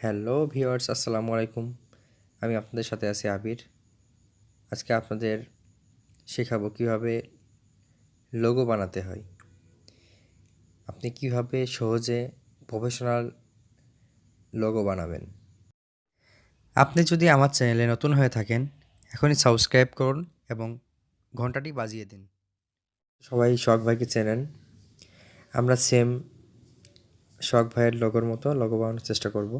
Hello viewers, আসসালামু আলাইকুম। আমি আপনাদের সাথে আছি আবির। আজকে আপনাদের শেখাবো কিভাবে লোগো বানাতে হয়। আপনি কিভাবে সহজে প্রফেশনাল লোগো বানাবেন। আপনি যদি আমার চ্যানেলে নতুন হয়ে থাকেন, এখনই সাবস্ক্রাইব করুন এবং ঘন্টাটি বাজিয়ে দিন। সবাই সোহাগ ভাইকে চেনেন। আমরা সেম সোহাগ ভাইয়ের লোগোর মতো লোগো বানানোর চেষ্টা করব।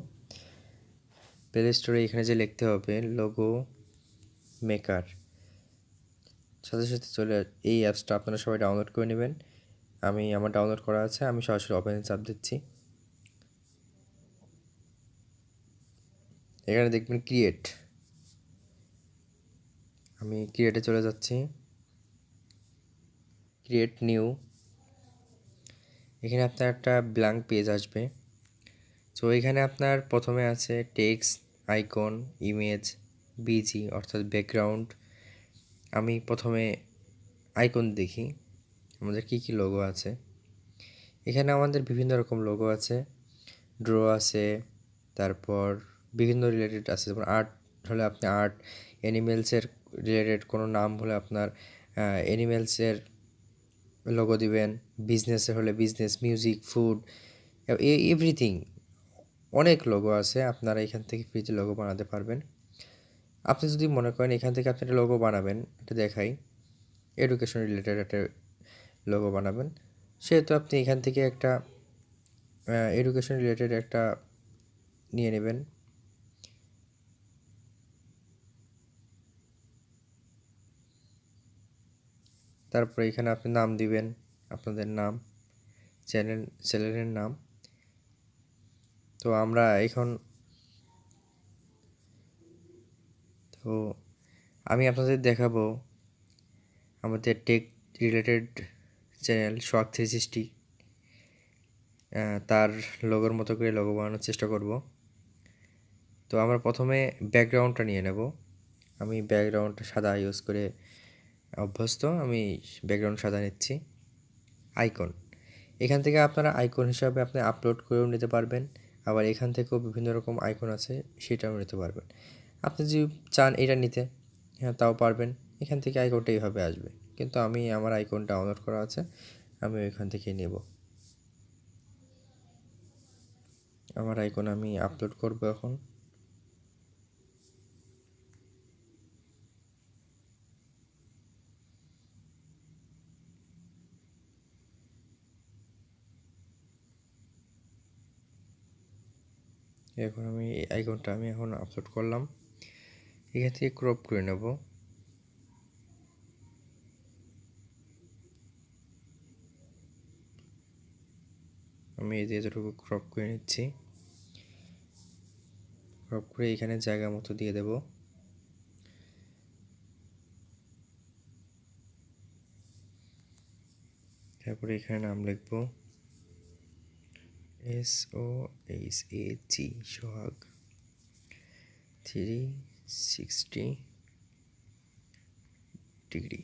প্লে স্টোরে এখানে যে লিখতে হবে লোগো মেকার, সাথে সাথে এই অ্যাপসটা আপনারা সবাই ডাউনলোড করে নেবেন। আমার ডাউনলোড করা আছে, আমি সরাসরি ওপেনে চাপ দিচ্ছি। এখানে দেখবেন ক্রিয়েট, আমি ক্রিয়েটে চলে যাচ্ছি। ক্রিয়েট নিউ, এখানে আপনার একটা ব্ল্যাঙ্ক পেজ আসবে। তো এখানে আপনার প্রথমে আছে টেক্সট, আইকন, ইমেজ, বিজি অর্থাৎ ব্যাকগ্রাউন্ড। আমি প্রথমে আইকন দেখি আমাদের কি কি লোগো আছে। এখানে আমাদের বিভিন্ন রকম লোগো আছে, ড্র আছে, তারপর বিভিন্ন রিলেটেড আছে। যেমন আর্ট হলে আপনি আর্ট, অ্যানিমেলসের রিলেটেড কোনো নাম হলে আপনার অ্যানিমেলসের লোগো দিবেন, বিজনেসের হলে বিজনেস, মিউজিক, ফুড, এভরিথিং। অনেক লোগো আছে, আপনারা এখান থেকে ফ্রিতে লোগো বানাতে পারবেন। আপনি যদি মনে করেন এখান থেকে আপনি একটা লোগো বানাবেন, এটা দেখাই, এডুকেশন রিলেটেড একটা লোগো বানাবেন, সেহেতু আপনি এখান থেকে একটা এডুকেশন রিলেটেড একটা নিয়ে নেবেন। তারপরে এখানে আপনি নাম দিবেন, আপনাদের নাম, চ্যানেলের নাম। তো আমরা আমি আপনাদের দেখাবো আমাদের টেক রিলেটেড চ্যানেল SOHAG360, তার লোগোর মতো করে লোগো বানানোর চেষ্টা করব। তো আমরা প্রথমে ব্যাকগ্রাউন্ডটা নিয়ে নেব। আমি ব্যাকগ্রাউন্ডটা সাদা ইউজ করে অভ্যস্ত, আমি ব্যাকগ্রাউন্ড সাদা নিচ্ছি। আইকন, এখান থেকে আপনারা আইকন হিসাবে আপনি আপলোড করেও নিতে পারবেন, আবার এখান থেকেও বিভিন্ন রকম আইকন আছে, সেটাও নিতে পারবেন। আপনি যদি চান এটা নিতে, হ্যাঁ তাও পারবেন। এখান থেকে আইকনটা এইভাবে আসবে, কিন্তু আমার আইকন ডাউনলোড করা আছে, আমি ওইখান থেকেই নেব। আমার আইকন আমি আপলোড করব এখন। এই আইকনটা আমি এখন আপলোড করলাম। এখান থেকে ক্রপ করে নেব। আমি এই যে এতটুকু ক্রপ করে নিচ্ছি। ক্রপ করে এখানে জায়গা মতো দিয়ে দেব। তারপরে এখানে নাম লিখব SOHAG, সোহাগ 360 ডিগ্রি।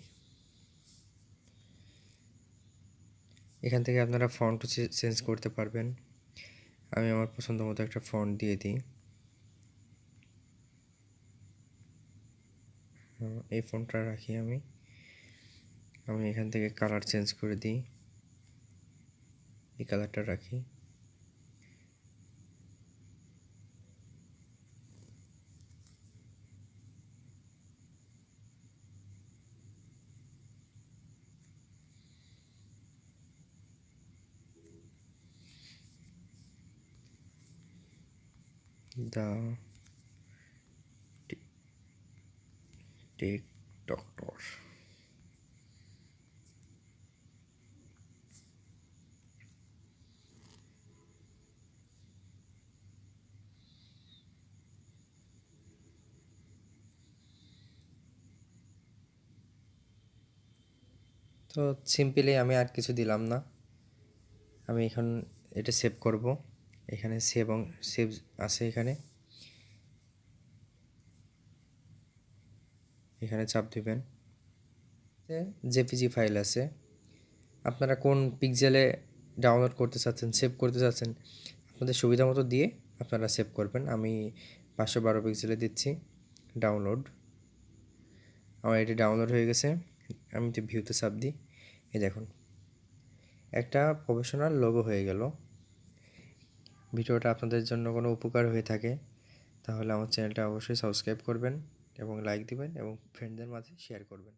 এখান থেকে আপনারা ফন্ট চেঞ্জ করতে পারবেন। আমি আমার পছন্দ মতো একটা ফন্ট দিয়ে দিই। এই ফন্টটা রাখি আমি এখান থেকে কালার চেঞ্জ করে দিই, এই কালারটা রাখি। The tech doctor. তো সিম্পলি আমি আর কিছু দিলাম না, আমি এখন এটা সেভ করব। এখানে সেভ আছে, এখানে চাপ দিবেন। জেপিজি ফাইল আছে, আপনারা কোন পিক্সেলে ডাউনলোড করতে চাচ্ছেন, সেভ করতে চাচ্ছেন, আপনাদের সুবিধা মতো দিয়ে আপনারা সেভ করবেন। আমি 512 পিক্সেলে দিচ্ছি ডাউনলোড। আমার এটি ডাউনলোড হয়ে গেছে। আমি তো ভিউতে চাপ দিই, এই দেখুন একটা প্রফেশনাল লোগো হয়ে গেল। ভিডিওটা আপনাদের জন্য কোনো উপকার হয়ে থাকে তাহলে আমার চ্যানেলটা অবশ্যই সাবস্ক্রাইব করবেন এবং লাইক দিবেন এবং ফ্রেন্ডদের মাঝে শেয়ার করবেন।